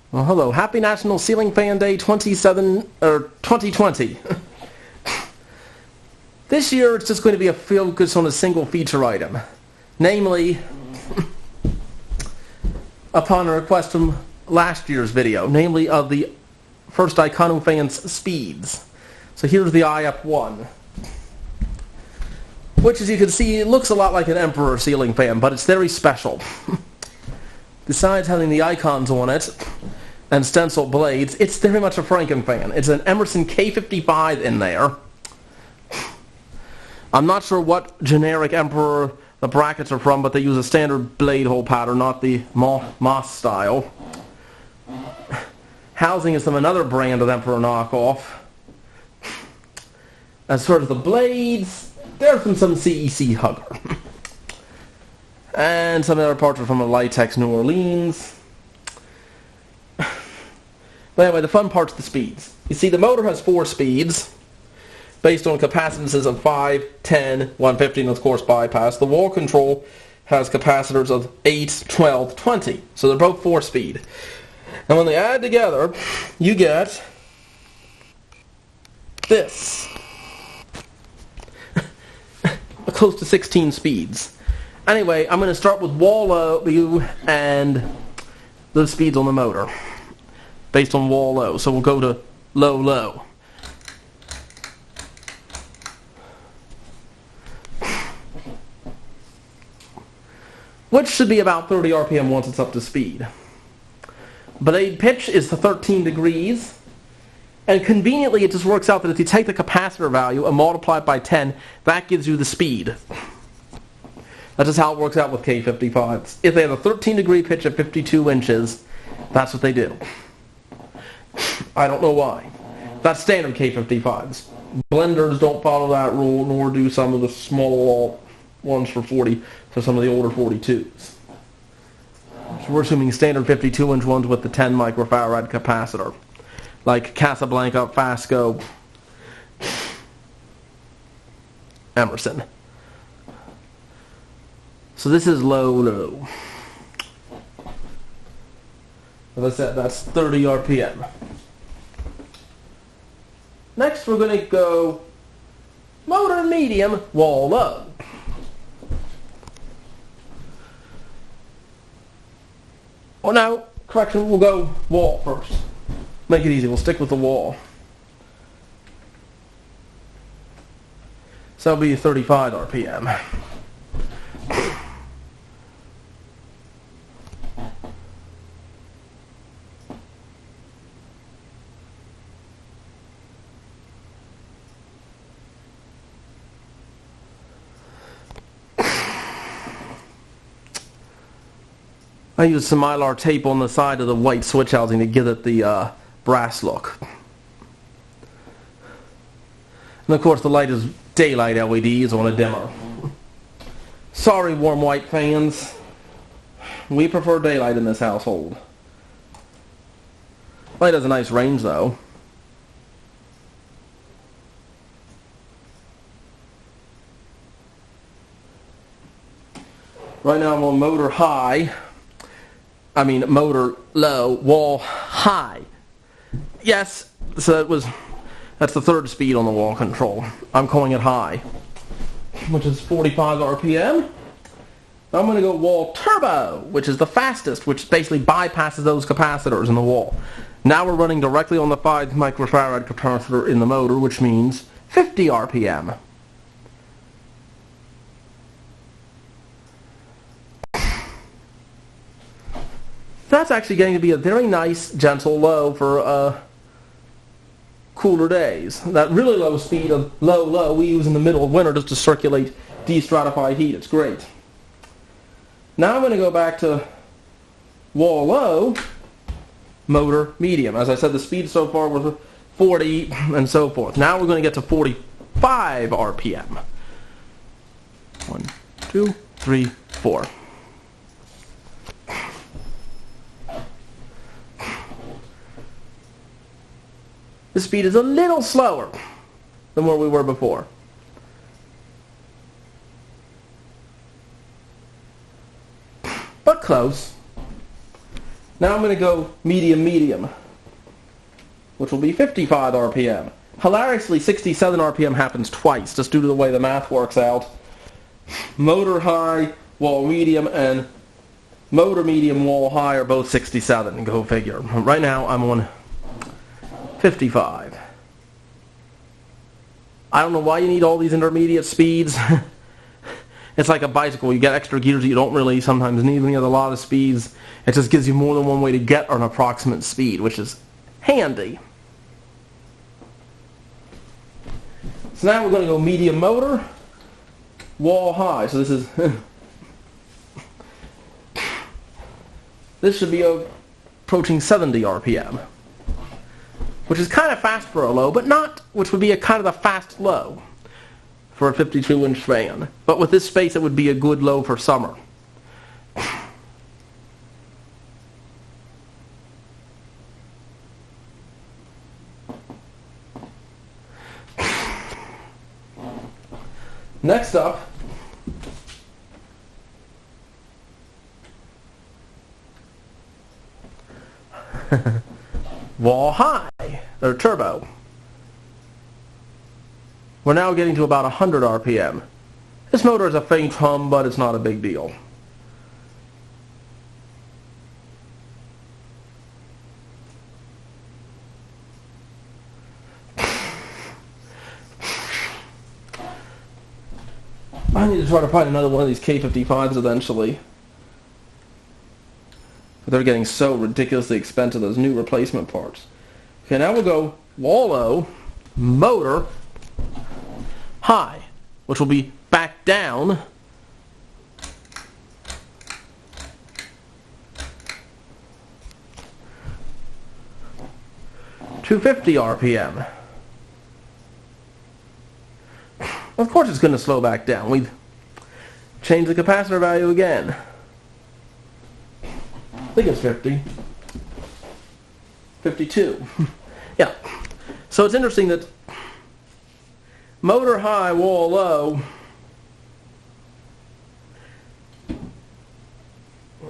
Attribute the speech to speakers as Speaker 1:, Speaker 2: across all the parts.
Speaker 1: Well, hello. Happy National Ceiling Fan Day 2020. This year it's just going to be a focus on a single feature item. Namely, upon a request from last year's video, namely of the first Iconofans speeds. So here's the IF1. Which, as you can see, it looks a lot like an Emperor ceiling fan, but it's very special. Besides having the icons on it, and stencil blades, it's very much a Frankenfan. It's an Emerson K55 in there. I'm not sure what generic Emperor the brackets are from, but they use a standard blade hole pattern, not the Moss style. Housing is from another brand of Emperor knockoff. As far as the blades, they're from some CEC hugger. And some other parts are from a Litex New Orleans. But anyway, the fun part's the speeds. You see, the motor has 4 speeds, based on capacitances of 5, 10, 150, and of course bypass. The wall control has capacitors of 8, 12, 20. So they're both 4-speed. And when they add together, you get this. Close to 16 speeds. Anyway, I'm going to start with wall low and the speeds on the motor, based on wall low. So we'll go to low, low. Which should be about 30 RPM once it's up to speed. Blade pitch is to 13 degrees. And conveniently, it just works out that if you take the capacitor value and multiply it by 10, that gives you the speed. That's just how it works out with K55s. If they have a 13-degree pitch at 52 inches, that's what they do. I don't know why. That's standard K55s. Blenders don't follow that rule, nor do some of the small ones for some of the older 42s. So we're assuming standard 52-inch ones with the 10 microfarad capacitor, like Casablanca, Fasco, Emerson. So this is low, low. As I said, that's 30 RPM. Next we're going to go motor medium, wall low. Oh no, correction, we'll go wall first. Make it easy, we'll stick with the wall. So that'll be 35 RPM. I used some Mylar tape on the side of the white switch housing to give it the brass look. And of course the light is daylight LEDs on a dimmer. Sorry, warm white fans. We prefer daylight in this household. Light has a nice range though. Right now I'm on motor high. Motor low, wall high. Yes, so that's the 3rd speed on the wall control. I'm calling it high, which is 45 RPM. I'm going to go wall turbo, which is the fastest, which basically bypasses those capacitors in the wall. Now we're running directly on the 5 microfarad capacitor in the motor, which means 50 RPM. That's actually going to be a very nice, gentle low for cooler days. That really low speed of low, low we use in the middle of winter just to circulate destratified heat. It's great. Now I'm going to go back to wall low, motor medium. As I said, the speed so far was 40 and so forth. Now we're going to get to 45 RPM. 1, 2, 3, 4. The speed is a little slower than where we were before. But close. Now I'm going to go medium, which will be 55 RPM. Hilariously, 67 RPM happens twice, just due to the way the math works out. Motor high, wall medium, and motor medium, wall high are both 67. Go figure. Right now I'm on 55. I don't know why you need all these intermediate speeds. It's like a bicycle. You get extra gears that you don't really sometimes need when you have a lot of speeds. It just gives you more than one way to get an approximate speed, which is handy. So now we're going to go medium motor, wall high. So this is this should be approaching 70 RPM, which is kind of fast for a low, but not, which would be a kind of a fast low for a 52-inch fan. But with this space, it would be a good low for summer. Next up, wall high, or turbo. We're now getting to about 100 RPM. This motor is a faint hum, but it's not a big deal. I need to try to find another one of these K55s eventually. But they're getting so ridiculously expensive, those new replacement parts. Okay, now we'll go wall low, motor, high, which will be back down . 250 RPM. Of course it's going to slow back down. We've changed the capacitor value again. I think it's 50. 52. Yeah. So it's interesting that motor high, wall low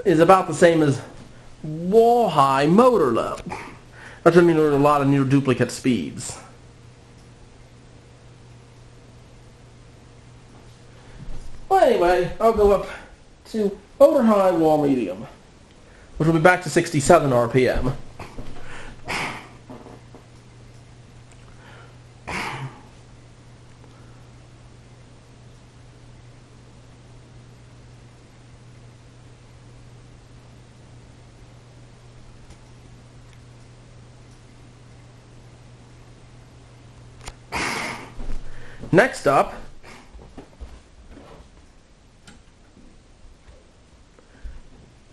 Speaker 1: is about the same as wall high, motor low. That doesn't mean there are a lot of near duplicate speeds. Well, anyway, I'll go up to motor high, wall medium, which will be back to 67 RPM. Next up,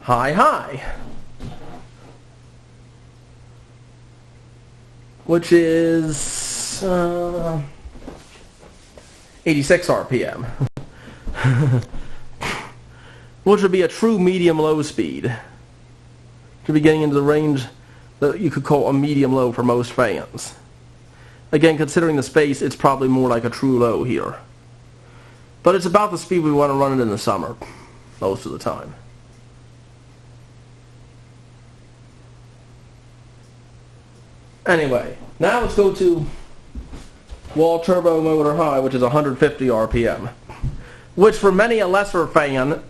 Speaker 1: high, which is 86 RPM, which would be a true medium-low speed. Should be getting into the range that you could call a medium-low for most fans. Again, considering the space, it's probably more like a true low here. But it's about the speed we want to run it in the summer, most of the time. Anyway, now let's go to wall turbo motor high, which is 150 RPM. Which for many a lesser fan,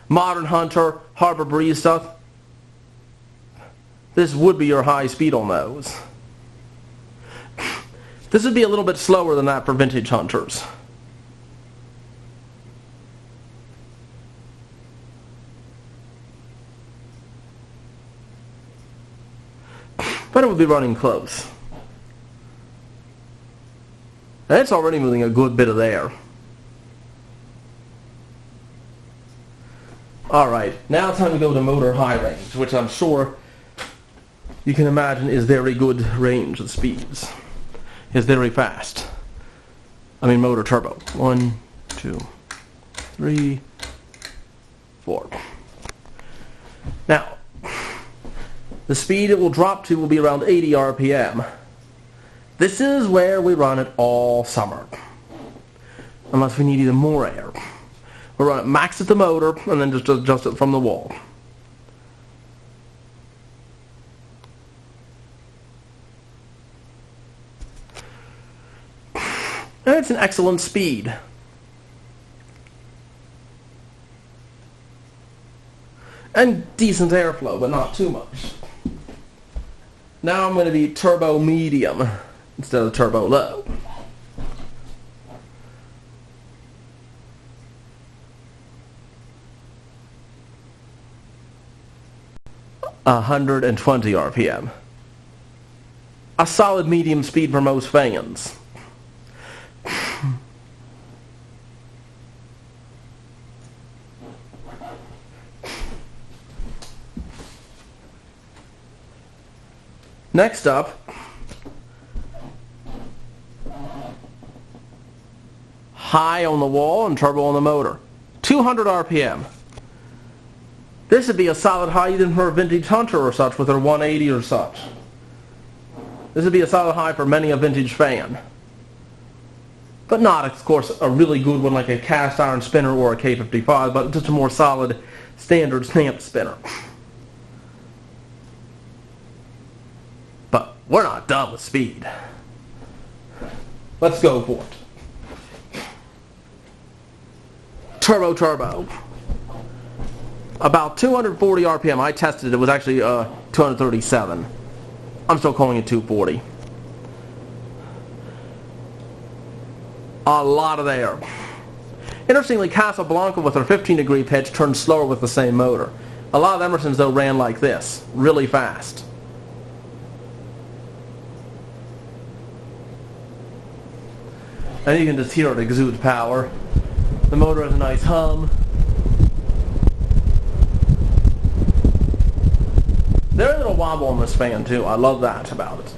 Speaker 1: modern hunter, harbor breeze stuff, this would be your high speed on those. This would be a little bit slower than that for vintage hunters. But it would be running close. And it's already moving a good bit of air. Alright, now it's time to go to motor high range, which I'm sure you can imagine is very good range of speeds. It's very fast. I mean motor turbo. 1, 2, 3, 4. Now, the speed it will drop to will be around 80 RPM. This is where we run it all summer. Unless we need even more air. We'll run it max at the motor and then just adjust it from the wall. And it's an excellent speed. And decent airflow, but not too much. Now I'm going to be turbo medium instead of turbo low. A 120 RPM. A solid medium speed for most fans. Next up, high on the wall and turbo on the motor. 200 RPM. This would be a solid high even for a vintage Hunter or such with her 180 or such. This would be a solid high for many a vintage fan. But not, of course, a really good one like a cast iron spinner or a K55, but just a more solid standard stamp spinner. But we're not done with speed. Let's go for it. Turbo. About 240 RPM. I tested it. It was actually 237. I'm still calling it 240. A lot of air. Interestingly, Casablanca with her 15-degree pitch turned slower with the same motor. A lot of Emerson's, though, ran like this, really fast. And you can just hear it exudes power. The motor has a nice hum. There's a little wobble on this fan too. I love that about it.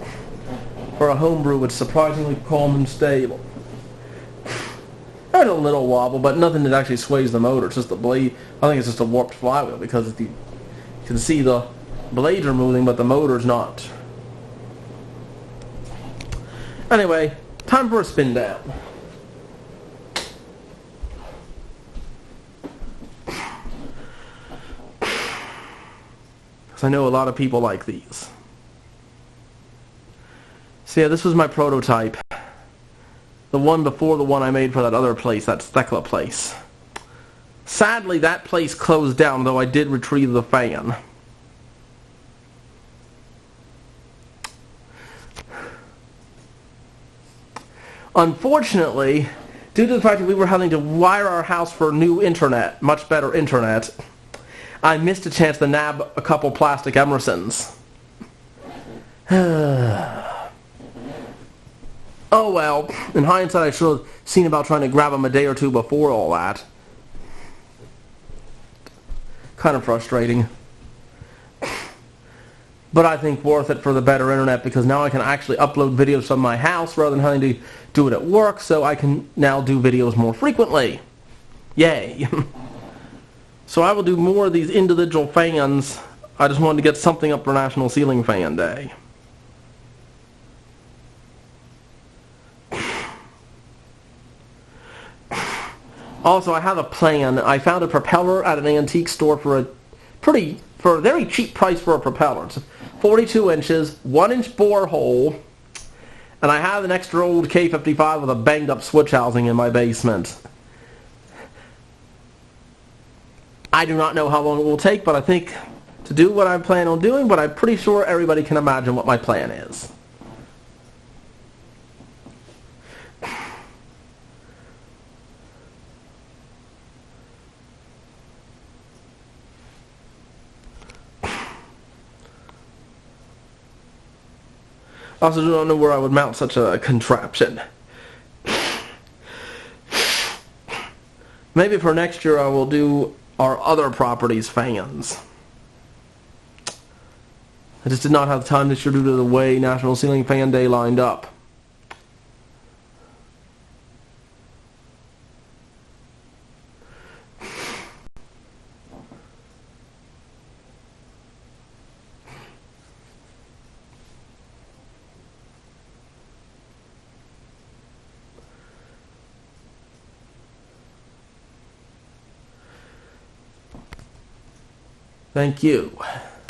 Speaker 1: For a homebrew, it's surprisingly calm and stable. There's a little wobble, but nothing that actually sways the motor. It's just the blade. I think it's just a warped flywheel because you can see the blades are moving, but the motor's not. Anyway, time for a spin down. Because I know a lot of people like these. So yeah, this was my prototype. The one before the one I made for that other place, that Thekla place. Sadly, that place closed down, though I did retrieve the fan. Unfortunately, due to the fact that we were having to wire our house for new internet, much better internet, I missed a chance to nab a couple plastic Emersons. Oh well, in hindsight I should have seen about trying to grab them a day or two before all that. Kind of frustrating. But I think worth it for the better internet because now I can actually upload videos from my house rather than having to do it at work, so I can now do videos more frequently. Yay. So I will do more of these individual fans. I just wanted to get something up for National Ceiling Fan Day. Also, I have a plan. I found a propeller at an antique store for a very cheap price for a propeller. It's 42 inches, 1-inch bore hole, and I have an extra old K55 with a banged up switch housing in my basement. I do not know how long it will take, but I think to do what I plan on doing, but I'm pretty sure everybody can imagine what my plan is. I also do not know where I would mount such a contraption. Maybe for next year I will do our other properties fans. I just did not have time this year due to the way National Ceiling Fan Day lined up. Thank you.